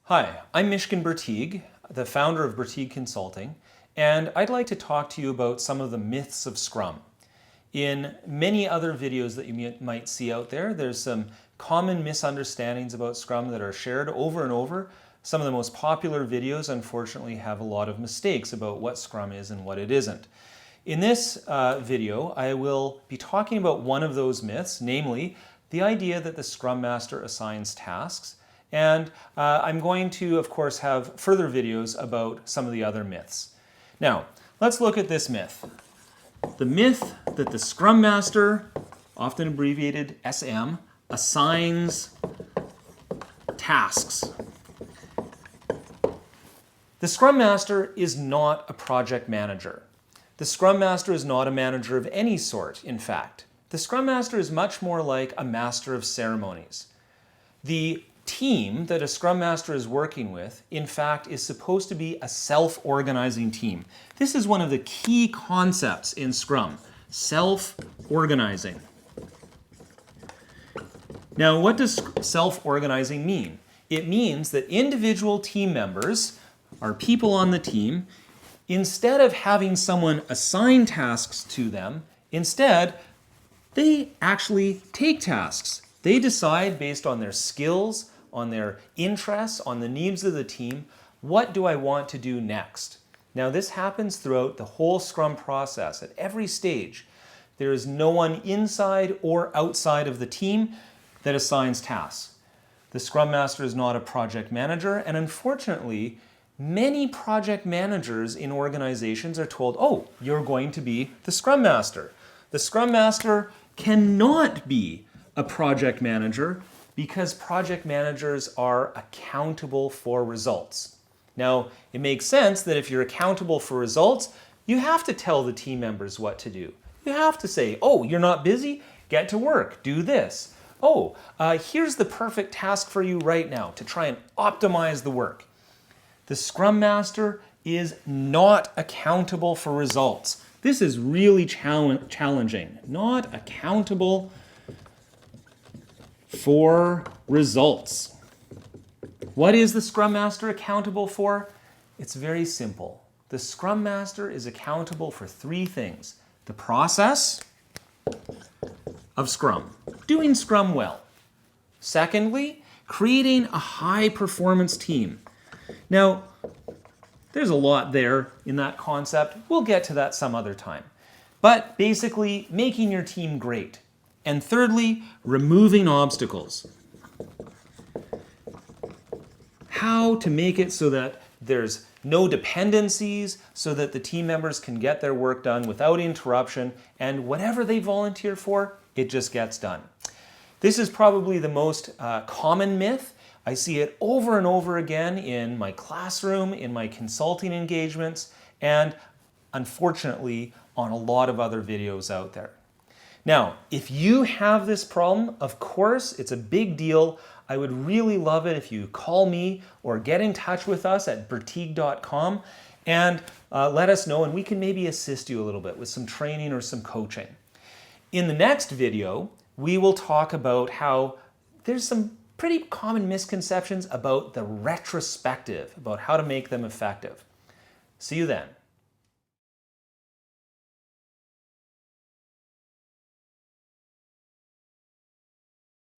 Hi, I'm Mishkin Berteig, the founder of Berteig Consulting, and I'd like to talk to you about some of the myths of Scrum. In many other videos that you might see out there, there's some common misunderstandings about Scrum that are shared over and over. Some of the most popular videos, unfortunately, have a lot of mistakes about what Scrum is and what it isn't. In this video, I will be talking about one of those myths, namely the idea that the Scrum Master assigns tasks. And I'm going to, of course, have further videos about some of the other myths. Now, let's look at this myth. The myth that the Scrum Master, often abbreviated SM, assigns tasks. The Scrum Master is not a project manager. The Scrum Master is not a manager of any sort, in fact. The Scrum Master is much more like a master of ceremonies. The team that a Scrum Master is working with, in fact, is supposed to be a self-organizing team. This is one of the key concepts in Scrum, self-organizing. Now, what does self-organizing mean? It means that individual team members, or people on the team, instead of having someone assign tasks to them, instead, they actually take tasks. They decide based on their skills, on their interests, on the needs of the team, what do I want to do next? Now, this happens throughout the whole Scrum process. At every stage, there is no one inside or outside of the team that assigns tasks. The Scrum Master is not a project manager, and unfortunately, many project managers in organizations are told, oh, you're going to be the Scrum Master. The Scrum Master cannot be a project manager because project managers are accountable for results. Now, it makes sense that if you're accountable for results, you have to tell the team members what to do. You have to say, oh, you're not busy? Get to work, do this. Oh, here's the perfect task for you right now to try and optimize the work. The Scrum Master is not accountable for results. This is really challenging. Not accountable for results. What is the Scrum Master accountable for? It's very simple. The Scrum Master is accountable for three things. The process of Scrum, doing Scrum well. Secondly, creating a high-performance team. Now, there's a lot there in that concept. We'll get to that some other time. But basically, making your team great. And thirdly, removing obstacles. How to make it so that there's no dependencies, so that the team members can get their work done without interruption, and whatever they volunteer for, it just gets done. This is probably the most common myth. I see it over and over again in my classroom, in my consulting engagements, and unfortunately on a lot of other videos out there. Now, if you have this problem, of course, it's a big deal. I would really love it if you call me or get in touch with us at berteig.com and let us know, and we can maybe assist you a little bit with some training or some coaching. In the next video, we will talk about how there's some pretty common misconceptions about the retrospective, about how to make them effective. See you then.